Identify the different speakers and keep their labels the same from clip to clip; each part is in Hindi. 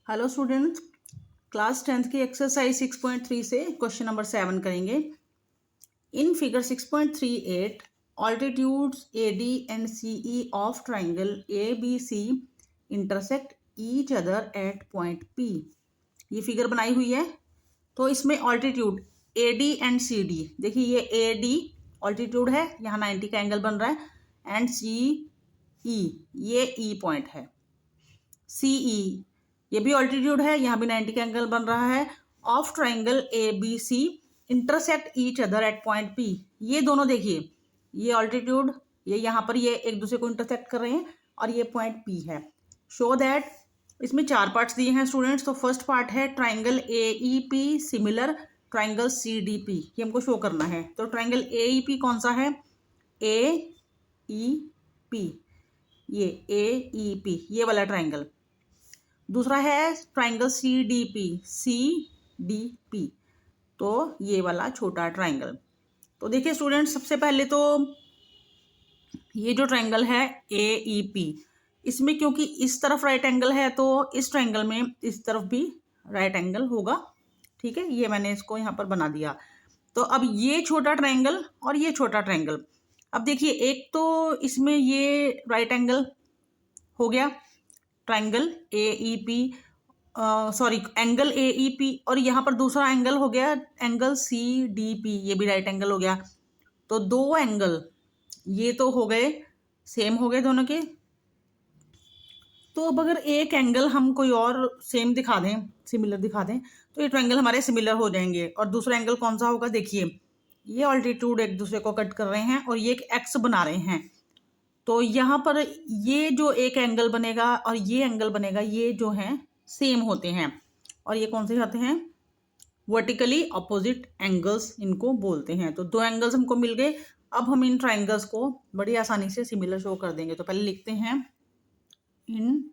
Speaker 1: हेलो स्टूडेंट्स, क्लास 10th की एक्सरसाइज 6.3 से क्वेश्चन नंबर 7 करेंगे। In figure 6.38 altitudes AD and CE of triangle ABC intersect each other at point P। ये फिगर बनाई हुई है, तो इसमें ऑल्टीट्यूड AD एंड CD, देखिए ये AD ऑल्टीट्यूड है, यहाँ 90 का एंगल बन रहा है, एंड CE ये E पॉइंट है, CE ये भी ऑल्टीट्यूड है, यहाँ भी 90 का एंगल बन रहा है। Of triangle ABC intersect each other at point P। ये दोनों देखिए, ये ऑल्टीट्यूड, ये यहाँ पर ये एक दूसरे को इंटरसेक्ट कर रहे हैं और ये पॉइंट P है। शो दैट, इसमें 4 पार्ट्स दिए हैं स्टूडेंट्स। तो फर्स्ट पार्ट है triangle AEP similar triangle CDP, ये हमको शो करना है। तो ट्राइंगल AEP कौन सा है? AEP, ये AEP ये वाला ट्राइंगल। दूसरा है ट्राइंगल CDP, तो ये वाला छोटा ट्राइंगल। तो देखिए स्टूडेंट्स, सबसे पहले तो ये जो ट्राइंगल है AEP, इसमें क्योंकि इस तरफ राइट एंगल है तो इस ट्राइंगल में इस तरफ भी राइट एंगल होगा। ठीक है, ये मैंने इसको यहाँ पर बना दिया। तो अब ये छोटा ट्राइंगल और ये छोटा ट्राइंगल, अब देखिए एक तो इसमें ये राइट एंगल हो गया triangle AEP, sorry angle AEP, और यहाँ पर दूसरा एंगल हो गया एंगल CDP, ये भी राइट एंगल हो गया। तो दो एंगल ये तो हो गए, सेम हो गए दोनों के। तो अब अगर एक एंगल हम कोई और सेम दिखा दें, सिमिलर दिखा दें, तो ये ट्रायंगल हमारे सिमिलर हो जाएंगे। और दूसरा एंगल कौन सा होगा? देखिए ये ऑल्टीट्यूड एक दूसरे को कट कर रहे हैं और ये एक एक्स बना रहे हैं। तो यहाँ पर ये जो एक एंगल बनेगा और ये एंगल बनेगा, ये जो हैं सेम होते हैं। और ये कौन से होते हैं? वर्टिकली अपोजिट एंगल्स इनको बोलते हैं। तो दो एंगल्स हमको मिल गए। अब हम इन ट्राइंगल्स को बड़ी आसानी से सिमिलर शो कर देंगे। तो पहले लिखते हैं in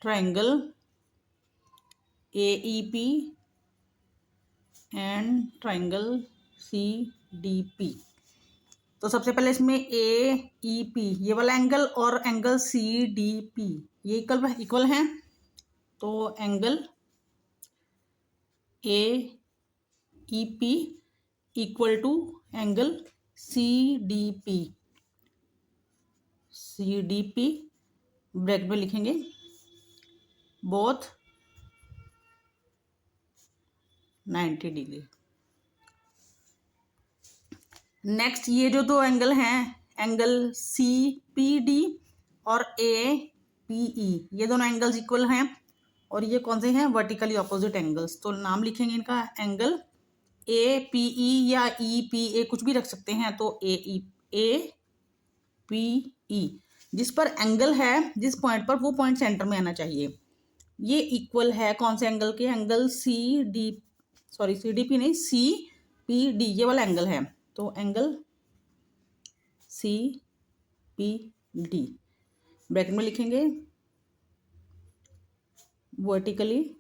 Speaker 1: triangle AEP and triangle CDP। तो सबसे पहले इसमें AEP ये वाला एंगल और एंगल CDP ये इक्वल हैं। तो angle AEP equal to angle CDP bracket में लिखेंगे बोथ 90 डिग्री। नेक्स्ट ये जो दो एंगल हैं, एंगल CPD और APE, ये दोनों एंगल्स इक्वल हैं और ये कौन से हैं? Vertically opposite angles. तो नाम लिखेंगे इनका एंगल APE या EPA, कुछ भी रख सकते हैं। तो APE जिस पर एंगल है, जिस पॉइंट पर, वो पॉइंट सेंटर में आना चाहिए। ये इक्वल है कौन से एंगल के? एंगल CDP नहीं, CPD ये वाला एंगल है। तो एंगल CPD ब्रैकेट में लिखेंगे वर्टिकली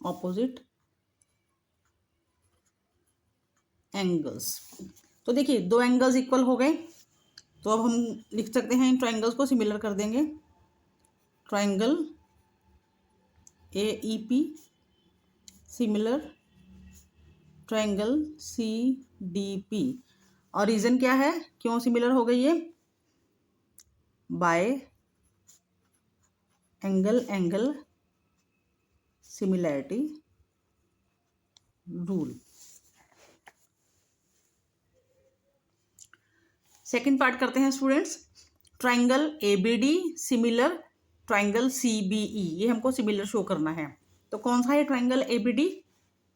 Speaker 1: ऑपोजिट एंगल्स। तो देखिए दो एंगल्स इक्वल हो गए। तो अब हम लिख सकते हैं, इन ट्राइंगल्स को सिमिलर कर देंगे। Triangle AEP similar triangle CDP। और रीजन क्या है, क्यों सिमिलर हो गई? ये bye angle similarity rule. Second part करते हैं students. Triangle ABD similar triangle CBE, ये हमको सिमिलर शो करना है। तो कौन सा है ट्राइंगल ABD?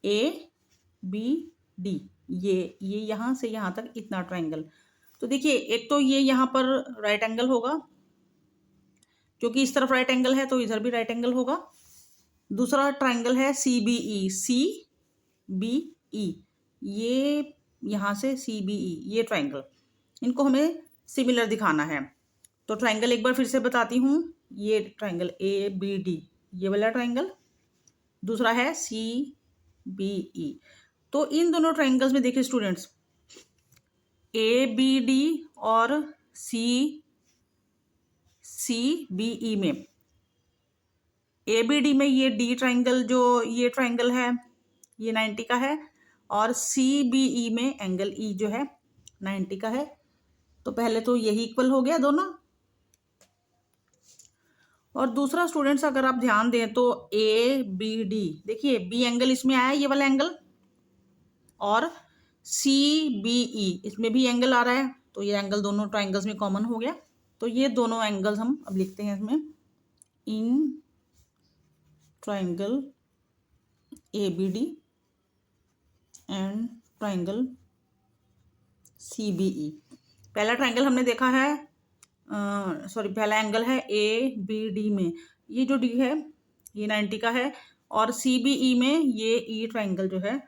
Speaker 1: ABD ये यहाँ से यहाँ तक इतना ट्राइंगल। तो देखिए एक तो ये यहाँ पर राइट एंगल होगा, क्योंकि इस तरफ राइट एंगल है तो इधर भी राइट एंगल होगा। दूसरा ट्राइंगल है CBE, ये यहाँ से CBE ये ट्राइंगल, इनको हमें सिमिलर दिखाना है। तो ट्राइंगल एक बार फिर से बताती हूँ, ये ट्राइंगल ABD ये वाला ट्राइंगल, दूसरा है CBE। तो इन दोनों ट्राइंगल्स में देखिए स्टूडेंट्स, ABD और CBE में ए बी डी में ये डी ट्राइंगल जो ये ट्राइंगल है ये 90 का है, और सी बी ई में एंगल ई जो है 90 का है। तो पहले तो यही इक्वल हो गया दोनों। और दूसरा स्टूडेंट्स अगर आप ध्यान दें तो ए बी डी, देखिए बी एंगल इसमें आया ये वाला एंगल, और सी बी ई इसमें भी एंगल आ रहा है, तो ये एंगल दोनों ट्राइंगल्स में कॉमन हो गया। तो ये दोनों एंगल्स हम अब लिखते हैं इसमें, in triangle A B D and triangle C B E. पहला ट्राइंगल हमने देखा है, पहला एंगल है ए बी डी में, ये जो डी है ये 90 का है, और सी बी ई में ये ई ट्राइंगल जो है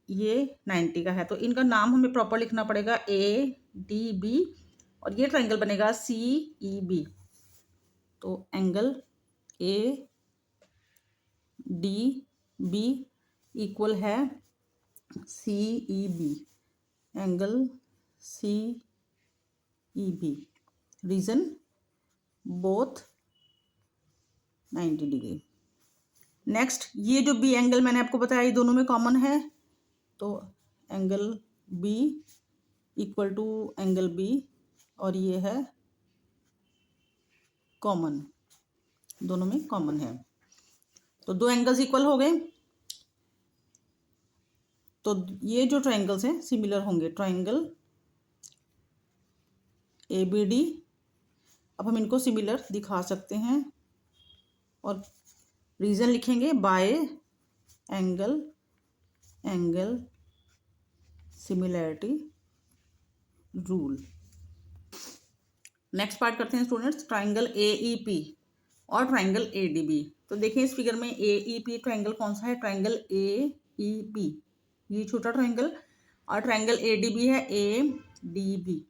Speaker 1: ये 90 का है। तो इनका नाम हमें प्रॉपर लिखना पड़ेगा ए डी बी, और ये ट्राइंगल बनेगा सी ई बी। तो angle A D B equal है C E B, angle C E B, reason both 90 degree. Next ये जो बी एंगल मैंने आपको बताया ये दोनों में कॉमन है, तो angle B equal to angle B, और ये है कॉमन, दोनों में कॉमन है। तो दो एंगल्स इक्वल हो गए, तो ये जो ट्राइंगल्स हैं सिमिलर होंगे, ट्राइंगल ए बी डी। अब हम इनको सिमिलर दिखा सकते हैं, और रीजन लिखेंगे bye angle similarity rule. Next part करते हैं students, triangle A E P और ट्राइंगल ए डी बी। तो देखिए इस फिगर में ए ई पी ट्राइंगल कौन सा है, ट्राइंगल ए ई पी ये छोटा ट्राइंगल, और ट्राइंगल ए डी बी है ए डी बी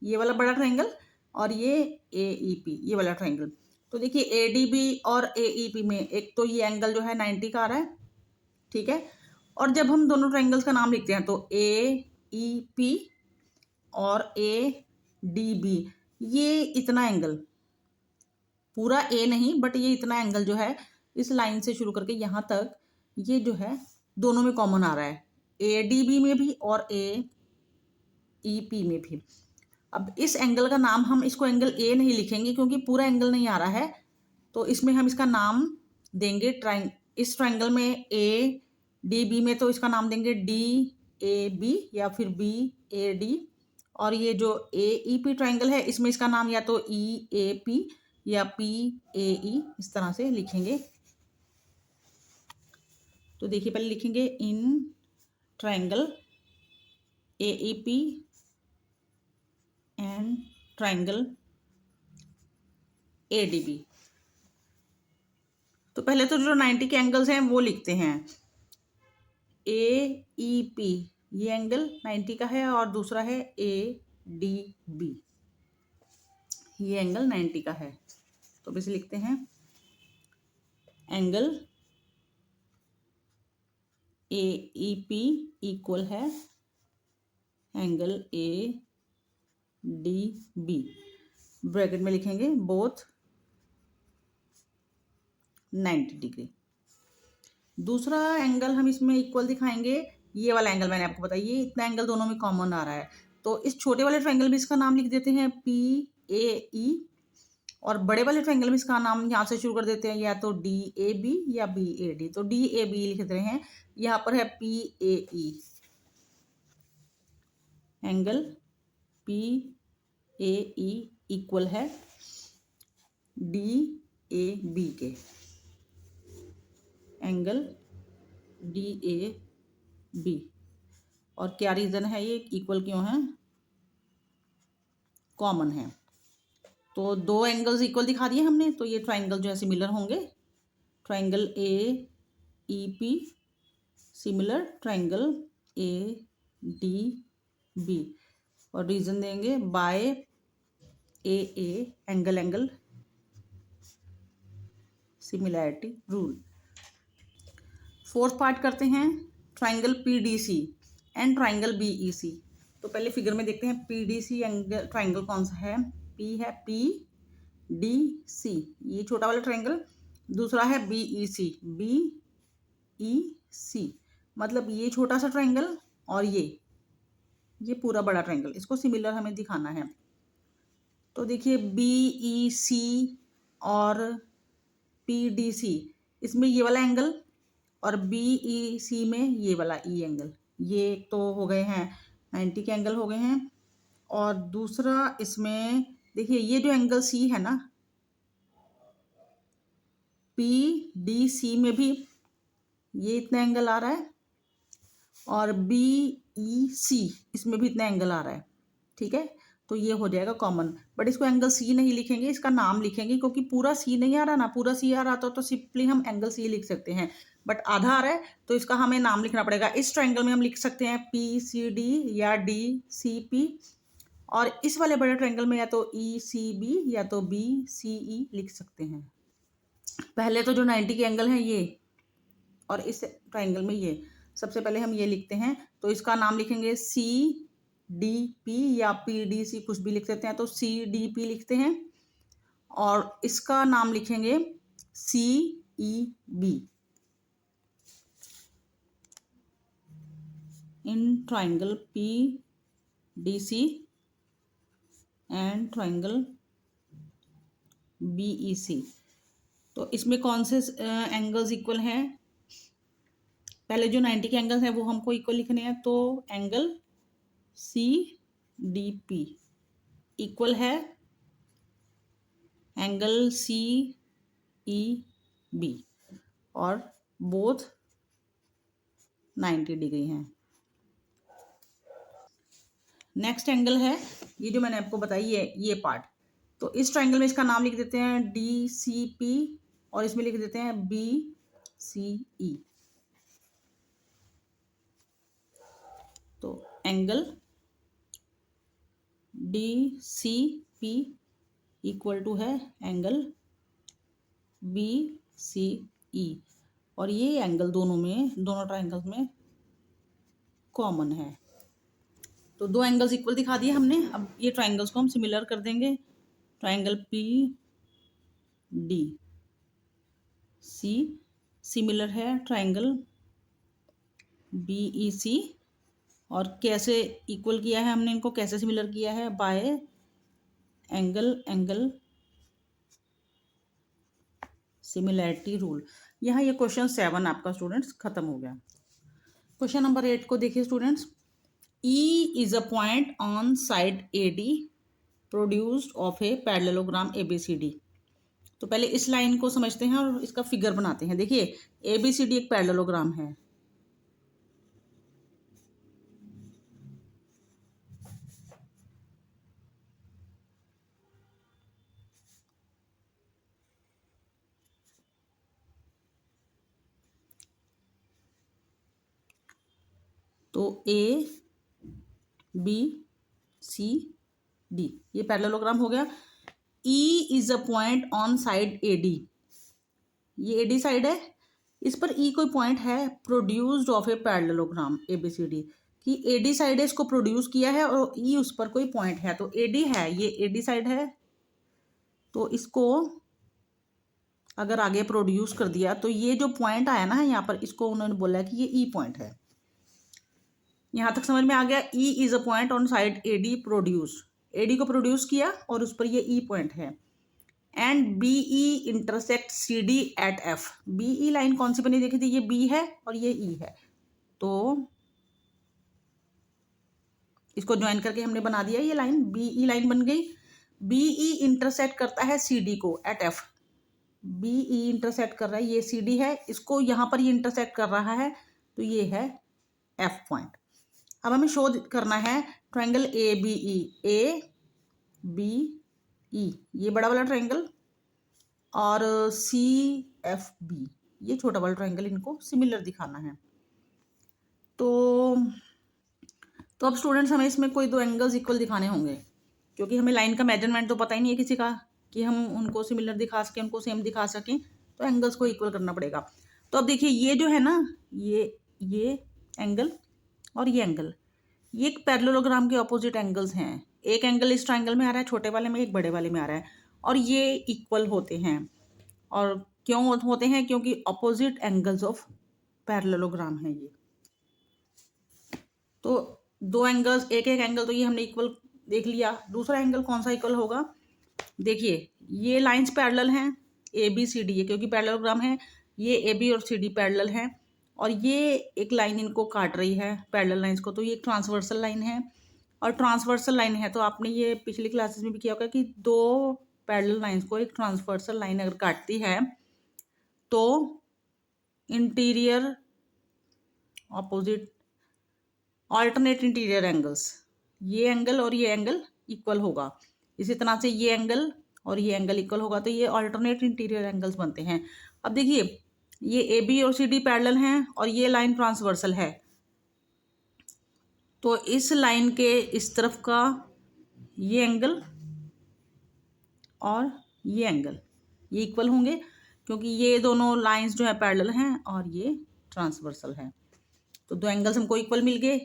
Speaker 1: ये वाला बड़ा ट्राइंगल, और ये ए ई पी ये वाला ट्राइंगल। तो देखिए ए डी बी और ए ई पी में एक तो ये एंगल जो है 90 का आ रहा है, ठीक है। और जब हम दोनों ट्राइंगल्स का नाम लिखते हैं तो ए ई पी और ए डी बी, ये इतना एंगल, पूरा ए नहीं बट ये इतना एंगल जो है इस लाइन से शुरू करके यहाँ तक ये जो है दोनों में कॉमन आ रहा है, ए डी बी में भी और ए ई पी में भी। अब इस एंगल का नाम हम इसको एंगल ए नहीं लिखेंगे क्योंकि पूरा एंगल नहीं आ रहा है, तो इसमें हम इसका नाम देंगे इस ट्राइंगल में ए डी बी में तो इसका नाम देंगे डी ए बी या फिर बी ए डी, और ये जो ए ई पी ट्राइंगल है इसमें इसका नाम या तो ई ए पी या पी ए ई इस तरह से लिखेंगे। तो देखिए पहले लिखेंगे in triangle A E P and triangle A D B. तो पहले तो जो 90 के एंगल्स हैं वो लिखते हैं, ए ई पी ये एंगल 90 का है, और दूसरा है ए डी बी ये एंगल 90 का है। तो अब इसे लिखते हैं angle A E P equal है angle A D B, bracket में लिखेंगे बोथ 90 डिग्री। दूसरा एंगल हम इसमें इक्वल दिखाएंगे, ये वाला एंगल मैंने आपको बताया ये इतना एंगल दोनों में कॉमन आ रहा है, तो इस छोटे वाले ट्रायंगल में इसका नाम लिख देते हैं पी ए ई, और बड़े वाले ट्रायंगल में इसका नाम यहाँ से शुरू कर देते हैं या तो डी ए बी या बी ए डी। तो डी ए बी लिख रहे हैं, यहाँ पर है P A E, angle P A E equal है डी ए बी के, एंगल डी ए बी। और क्या रीज़न है ये इक्वल क्यों है, कॉमन है। तो दो एंगल्स इक्वल दिखा दिए हमने, तो ये ट्राइंगल जो है सिमिलर होंगे, triangle A E P similar triangle A D B, और रीज़न देंगे by A angle similarity rule. Fourth part करते हैं triangle P D C and triangle B E C. तो पहले फिगर में देखते हैं P D C angle triangle कौन सा है, पी है पी डी सी ये छोटा वाला ट्राइंगल, दूसरा है BEC, BEC मतलब ये छोटा सा ट्रायंगल और ये पूरा बड़ा ट्रायंगल, इसको सिमिलर हमें दिखाना है। तो देखिए BEC और PDC, इसमें ये वाला एंगल और BEC में ये वाला E एंगल, ये तो हो गए हैं 90 के एंगल हो गए हैं। और दूसरा इसमें देखिए ये जो एंगल C है ना, PDC में भी ये इतना एंगल आ रहा है और BEC इसमें भी इतना एंगल आ रहा है, ठीक है। तो ये हो जाएगा कॉमन, बट इसको एंगल C नहीं लिखेंगे, इसका नाम लिखेंगे, क्योंकि पूरा C नहीं आ रहा ना, पूरा C आ रहा तो सिंपली हम एंगल C लिख सकते हैं, बट आधा आ रहा है तो इसका हमें नाम लिखना पड़ेगा। इस ट्रायंगल में हम लिख सकते हैं PCD या DCP, और इस वाले बड़े ट्रायंगल में या तो ECB या तो BCE लिख सकते हैं। पहले तो जो 90 के एंगल हैं ये, और इस ट्रायंगल में ये, सबसे पहले हम ये लिखते हैं, तो इसका नाम लिखेंगे CDP या PDC, कुछ भी लिख सकते हैं, तो CDP लिखते हैं। और इसका नाम लिखेंगे CEB। In triangle PDC and triangle BEC, तो इसमें कौन से एंगल्स इक्वल हैं? पहले जो 90 के एंगल्स हैं वो हमको इक्वल लिखने हैं, तो एंगल CDP इक्वल है एंगल CEB और बोथ 90 डिग्री हैं। नेक्स्ट एंगल है ये जो मैंने आपको बताई है ये पार्ट, तो इस ट्रायंगल में इसका नाम लिख देते हैं DCP और इसमें लिख देते हैं BCE। तो एंगल DCP इक्वल टू है एंगल BCE, और ये एंगल दोनों ट्रायंगल्स में कॉमन है। तो दो एंगल्स इक्वल दिखा दिए हमने। अब ये ट्रायंगल्स को हम सिमिलर कर देंगे। ट्रायंगल PDC सिमिलर है ट्रायंगल BEC, और कैसे इक्वल किया है हमने इनको, कैसे सिमिलर किया है? Bye angle similarity rule. यहाँ ये क्वेश्चन 7 आपका स्टूडेंट्स खत्म हो गया। क्वेश्चन नंबर 8 को देखिए students. E is a point on side AD produced of a parallelogram ABCD। तो पहले इस लाइन को समझते हैं और इसका फिगर बनाते हैं। देखिए ABCD एक पैरेललोग्राम है, तो ABCD ये पैरेललोग्राम हो गया। E is a point on side AD, ये AD साइड है, इस पर E कोई पॉइंट है, produced of a parallelogram ABCD, कि AD साइड है, इसको प्रोड्यूस किया है और E उस पर कोई पॉइंट है, तो AD है, ये AD साइड है, तो इसको अगर आगे प्रोड्यूस कर दिया तो ये जो पॉइंट आया ना यहाँ पर, इसको उन्होंने बोला कि ये E पॉइंट है। यहाँ तक समझ में आ गया। E is a point on side AD produce, AD को प्रोड्यूस किया और उस पर ये E पॉइंट है। And BE intersect CD at F। BE line कौन सी बनी देखी थी? ये B है और ये E है, तो इसको ज्वाइन करके हमने बना दिया, ये लाइन BE लाइन बन गई। BE इंटरसेक्ट करता है CD को एट F। BE इंटरसेक्ट कर रहा है, ये CD है, इसको यहाँ पर ये इंटरसेक्ट कर रहा है, तो ये है F पॉइंट। अब हमें शो करना है ट्रायंगल ABE, ABE ये बड़ा वाला ट्रायंगल और CFB ये छोटा वाला ट्रायंगल, इनको सिमिलर दिखाना है। तो अब स्टूडेंट्स हमें इसमें कोई दो एंगल्स इक्वल दिखाने होंगे, क्योंकि हमें लाइन का मेजरमेंट तो पता ही नहीं है किसी का कि हम उनको सिमिलर दिखा सकें, उनको सेम दिखा सकें, तो एंगल्स को इक्वल करना पड़ेगा। तो अब देखिए ये जो है ना, ये एंगल और ये एंगल, ये एक पैरेललोग्राम के ऑपोजिट एंगल्स हैं। एक एंगल इस ट्रायंगल में आ रहा है छोटे वाले में, एक बड़े वाले में आ रहा है, और ये इक्वल होते हैं। और क्यों होते हैं? क्योंकि अपोजिट एंगल्स ऑफ पैरेललोग्राम है ये। तो दो एंगल्स, एक एक एंगल तो ये हमने इक्वल देख लिया। दूसरा एंगल कौन सा इक्वल होगा? देखिए ये लाइंस पैरेलल हैं, ए बी सी डी है, क्योंकि पैरेललोग्राम है। ये ए बी और सी डी पैरेलल हैं और ये एक लाइन इनको काट रही है पैरेलल लाइंस को, तो ये एक ट्रांसवर्सल लाइन है। और ट्रांसवर्सल लाइन है तो आपने ये पिछली क्लासेस में भी किया होगा कि दो पैरेलल लाइंस को एक ट्रांसवर्सल लाइन अगर काटती है तो interior opposite alternate interior angles, ये एंगल और ये एंगल इक्वल होगा। इसी तरह से ये एंगल और ये एंगल इक्वल होगा, तो ये ऑल्टरनेट इंटीरियर एंगल्स बनते हैं। अब देखिए ये ए बी और सी डी पैरेलल हैं और ये लाइन ट्रांसवर्सल है, तो इस लाइन के इस तरफ का ये एंगल और ये एंगल ये इक्वल होंगे, क्योंकि ये दोनों लाइंस जो है पैरेलल हैं और ये ट्रांसवर्सल है। तो दो एंगल्स हमको इक्वल मिल गए,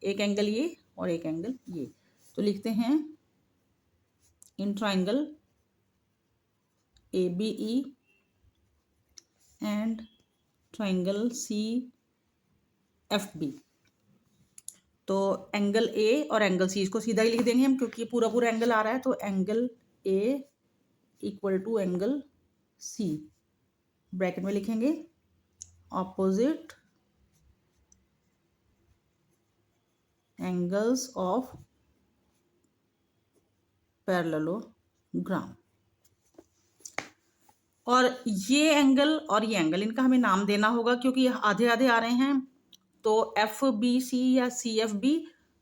Speaker 1: एक एंगल ये और एक एंगल ये। तो लिखते हैं in triangle A B E and triangle C F B. तो एंगल ए और एंगल सी इसको सीधा ही लिख देंगे हम, क्योंकि पूरा पूरा एंगल आ रहा है। तो angle A equal to angle C, bracket में लिखेंगे ऑपोजिट एंगल्स ऑफ पैरेललोग्राम। और ये एंगल और ये एंगल इनका हमें नाम देना होगा, क्योंकि आधे आधे आ रहे हैं। तो एफ बी सी या सी एफ बी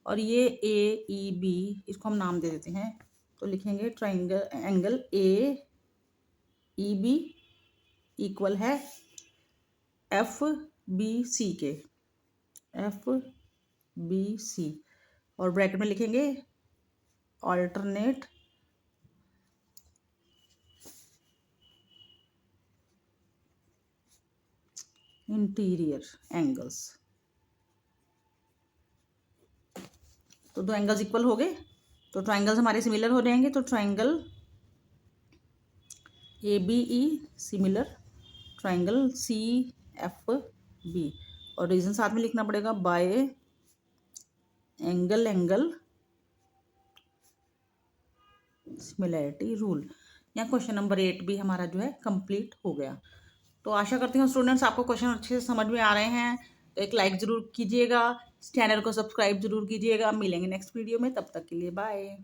Speaker 1: और ये ए ई बी, इसको हम नाम दे देते हैं। तो लिखेंगे triangle angle A E B equal है एफ बी सी के, एफ बी सी, और ब्रैकेट में लिखेंगे ऑल्टरनेट इंटीरियर एंगल्स। तो दो एंगल्स इक्वल हो गए, तो ट्राइंगल्स हमारे सिमिलर हो जाएंगे। तो triangle A B E similar triangle C F B, और रीजन साथ में लिखना पड़ेगा by angle angle similarity rule. यहाँ क्वेश्चन नंबर 8 भी हमारा जो है कंप्लीट हो गया। तो आशा करती हूँ स्टूडेंट्स आपको क्वेश्चन अच्छे से समझ में आ रहे हैं। तो एक लाइक ज़रूर कीजिएगा, चैनल को सब्सक्राइब जरूर कीजिएगा। मिलेंगे नेक्स्ट वीडियो में, तब तक के लिए बाय।